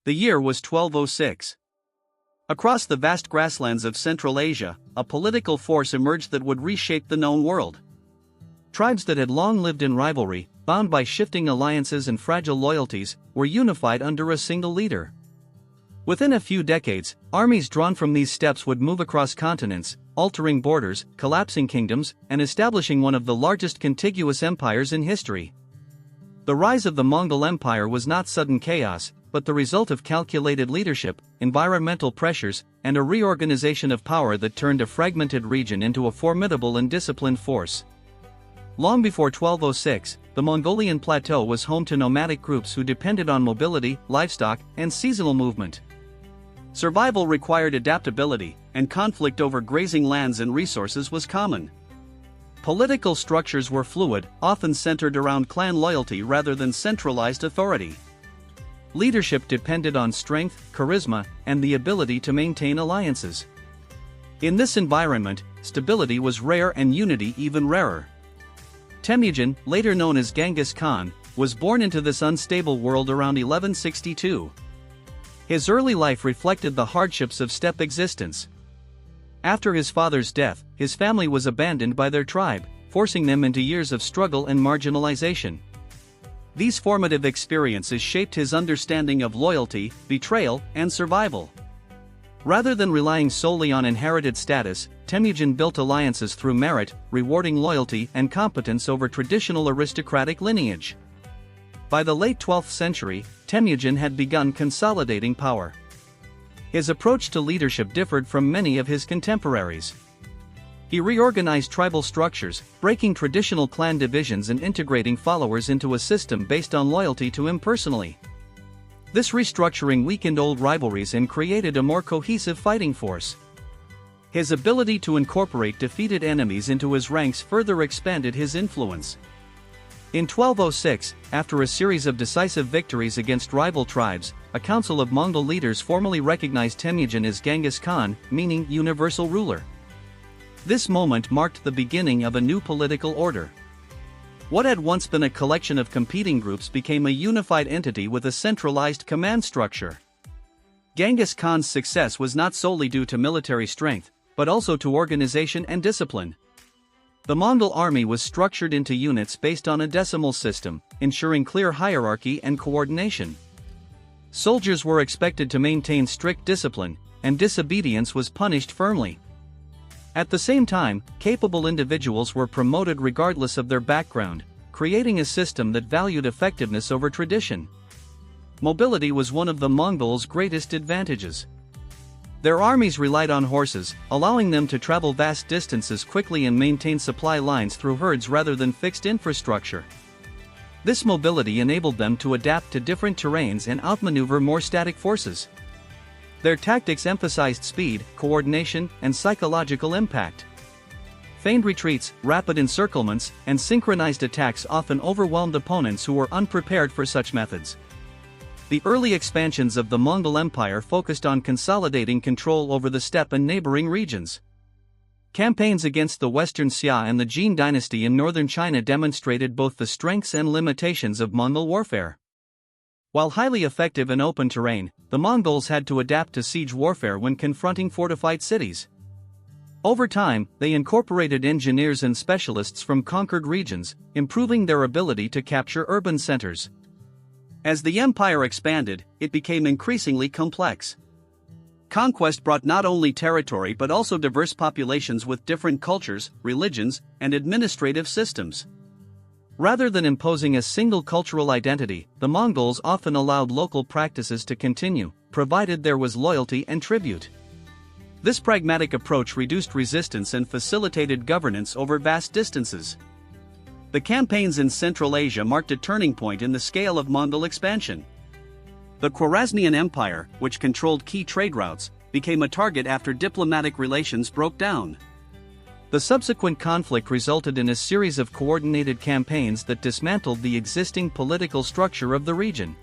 The year was 1206. Across the vast grasslands of Central Asia, a political force emerged that would reshape the known world. Tribes that had long lived in rivalry, bound by shifting alliances and fragile loyalties, were unified under a single leader. Within a few decades, armies drawn from these steppes would move across continents, altering borders, collapsing kingdoms, and establishing one of the largest contiguous empires in history. The rise of the Mongol Empire was not sudden chaos, but the result of calculated leadership, environmental pressures, and a reorganization of power that turned a fragmented region into a formidable and disciplined force. Long before 1206, the Mongolian plateau was home to nomadic groups who depended on mobility, livestock, and seasonal movement. Survival required adaptability, and conflict over grazing lands and resources was common. Political structures were fluid, often centered around clan loyalty rather than centralized authority. Leadership depended on strength, charisma, and the ability to maintain alliances. In this environment, stability was rare and unity even rarer. Temujin, later known as Genghis Khan, was born into this unstable world around 1162. His early life reflected the hardships of steppe existence. After his father's death, his family was abandoned by their tribe, forcing them into years of struggle and marginalization. These formative experiences shaped his understanding of loyalty, betrayal, and survival. Rather than relying solely on inherited status, Temujin built alliances through merit, rewarding loyalty and competence over traditional aristocratic lineage. By the late 12th century, Temujin had begun consolidating power. His approach to leadership differed from many of his contemporaries. He reorganized tribal structures, breaking traditional clan divisions and integrating followers into a system based on loyalty to him personally. This restructuring weakened old rivalries and created a more cohesive fighting force. His ability to incorporate defeated enemies into his ranks further expanded his influence. In 1206, after a series of decisive victories against rival tribes, a council of Mongol leaders formally recognized Temujin as Genghis Khan, meaning universal ruler. This moment marked the beginning of a new political order. What had once been a collection of competing groups became a unified entity with a centralized command structure. Genghis Khan's success was not solely due to military strength, but also to organization and discipline. The Mongol army was structured into units based on a decimal system, ensuring clear hierarchy and coordination. Soldiers were expected to maintain strict discipline, and disobedience was punished firmly. At the same time, capable individuals were promoted regardless of their background, creating a system that valued effectiveness over tradition. Mobility was one of the Mongols' greatest advantages. Their armies relied on horses, allowing them to travel vast distances quickly and maintain supply lines through herds rather than fixed infrastructure. This mobility enabled them to adapt to different terrains and outmaneuver more static forces. Their tactics emphasized speed, coordination, and psychological impact. Feigned retreats, rapid encirclements, and synchronized attacks often overwhelmed opponents who were unprepared for such methods. The early expansions of the Mongol Empire focused on consolidating control over the steppe and neighboring regions. Campaigns against the Western Xia and the Jin dynasty in northern China demonstrated both the strengths and limitations of Mongol warfare. While highly effective in open terrain, the Mongols had to adapt to siege warfare when confronting fortified cities. Over time, they incorporated engineers and specialists from conquered regions, improving their ability to capture urban centers. As the empire expanded, it became increasingly complex. Conquest brought not only territory but also diverse populations with different cultures, religions, and administrative systems. Rather than imposing a single cultural identity, the Mongols often allowed local practices to continue, provided there was loyalty and tribute. This pragmatic approach reduced resistance and facilitated governance over vast distances. The campaigns in Central Asia marked a turning point in the scale of Mongol expansion. The Khwarezmian Empire, which controlled key trade routes, became a target after diplomatic relations broke down. The subsequent conflict resulted in a series of coordinated campaigns that dismantled the existing political structure of the region.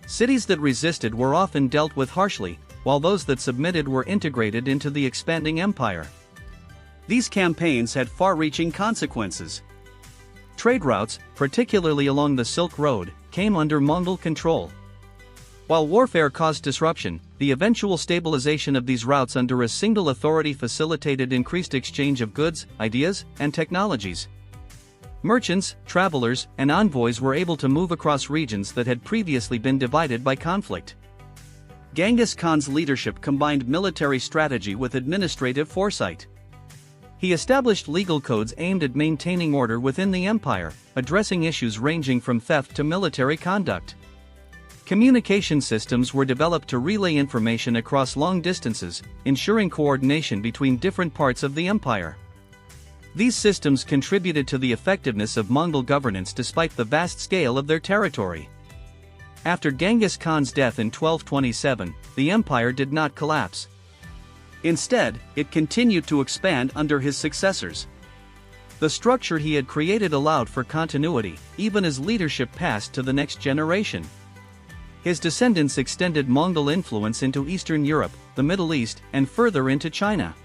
Cities that resisted were often dealt with harshly, while those that submitted were integrated into the expanding empire. These campaigns had far-reaching consequences. Trade routes, particularly along the Silk Road, came under Mongol control. While warfare caused disruption, the eventual stabilization of these routes under a single authority facilitated increased exchange of goods, ideas, and technologies. Merchants, travelers, and envoys were able to move across regions that had previously been divided by conflict. Genghis Khan's leadership combined military strategy with administrative foresight. He established legal codes aimed at maintaining order within the empire, addressing issues ranging from theft to military conduct. Communication systems were developed to relay information across long distances, ensuring coordination between different parts of the empire. These systems contributed to the effectiveness of Mongol governance despite the vast scale of their territory. After Genghis Khan's death in 1227, the empire did not collapse. Instead, it continued to expand under his successors. The structure he had created allowed for continuity, even as leadership passed to the next generation. His descendants extended Mongol influence into Eastern Europe, the Middle East, and further into China.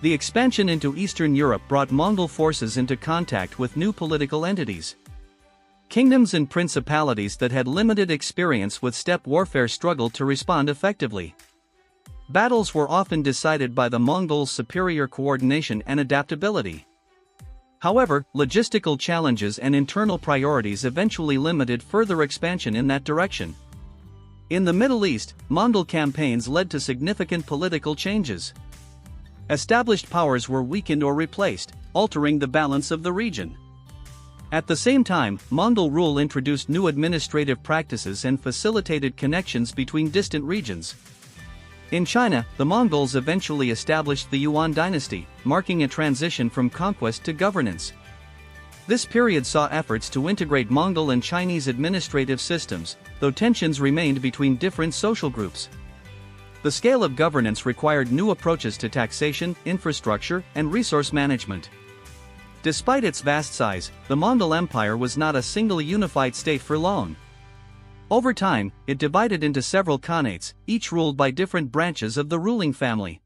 The expansion into Eastern Europe brought Mongol forces into contact with new political entities. Kingdoms and principalities that had limited experience with steppe warfare struggled to respond effectively. Battles were often decided by the Mongols' superior coordination and adaptability. However, logistical challenges and internal priorities eventually limited further expansion in that direction. In the Middle East, Mongol campaigns led to significant political changes. Established powers were weakened or replaced, altering the balance of the region. At the same time, Mongol rule introduced new administrative practices and facilitated connections between distant regions. In China, the Mongols eventually established the Yuan dynasty, marking a transition from conquest to governance. This period saw efforts to integrate Mongol and Chinese administrative systems, though tensions remained between different social groups. The scale of governance required new approaches to taxation, infrastructure, and resource management. Despite its vast size, the Mongol Empire was not a single unified state for long. Over time, it divided into several khanates, each ruled by different branches of the ruling family.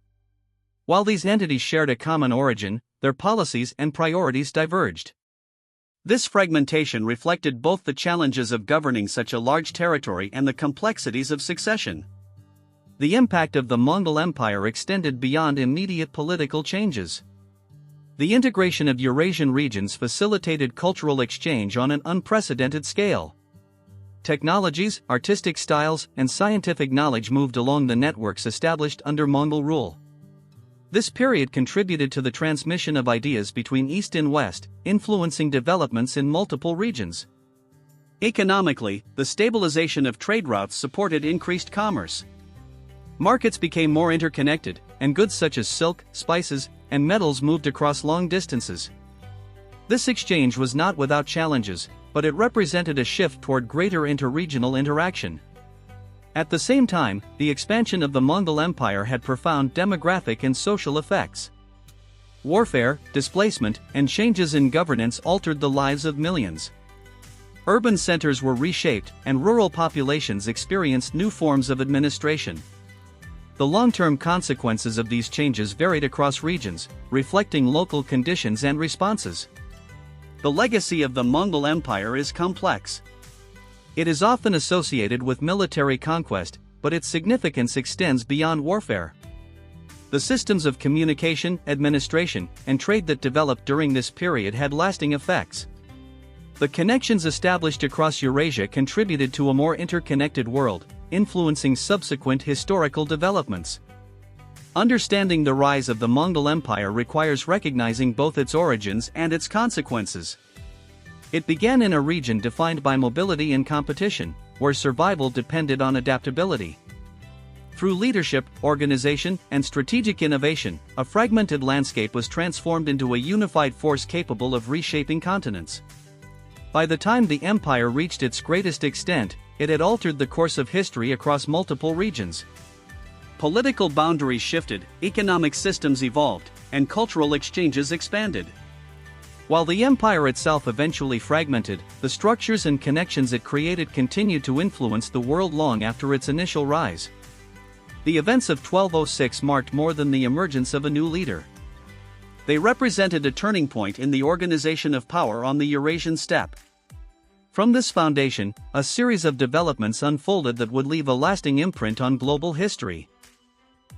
While these entities shared a common origin, their policies and priorities diverged. This fragmentation reflected both the challenges of governing such a large territory and the complexities of succession. The impact of the Mongol Empire extended beyond immediate political changes. The integration of Eurasian regions facilitated cultural exchange on an unprecedented scale. Technologies, artistic styles, and scientific knowledge moved along the networks established under Mongol rule. This period contributed to the transmission of ideas between East and West, influencing developments in multiple regions. Economically, the stabilization of trade routes supported increased commerce. Markets became more interconnected, and goods such as silk, spices, and metals moved across long distances. This exchange was not without challenges, but it represented a shift toward greater interregional interaction. At the same time, the expansion of the Mongol Empire had profound demographic and social effects. Warfare, displacement, and changes in governance altered the lives of millions. Urban centers were reshaped, and rural populations experienced new forms of administration. The long-term consequences of these changes varied across regions, reflecting local conditions and responses. The legacy of the Mongol Empire is complex. It is often associated with military conquest, but its significance extends beyond warfare. The systems of communication, administration, and trade that developed during this period had lasting effects. The connections established across Eurasia contributed to a more interconnected world, influencing subsequent historical developments. Understanding the rise of the Mongol Empire requires recognizing both its origins and its consequences. It began in a region defined by mobility and competition, where survival depended on adaptability. Through leadership, organization, and strategic innovation, a fragmented landscape was transformed into a unified force capable of reshaping continents. By the time the empire reached its greatest extent, it had altered the course of history across multiple regions. Political boundaries shifted, economic systems evolved, and cultural exchanges expanded. While the empire itself eventually fragmented, the structures and connections it created continued to influence the world long after its initial rise. The events of 1206 marked more than the emergence of a new leader. They represented a turning point in the organization of power on the Eurasian steppe. From this foundation, a series of developments unfolded that would leave a lasting imprint on global history.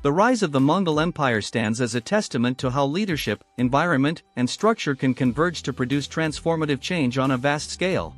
The rise of the Mongol Empire stands as a testament to how leadership, environment, and structure can converge to produce transformative change on a vast scale.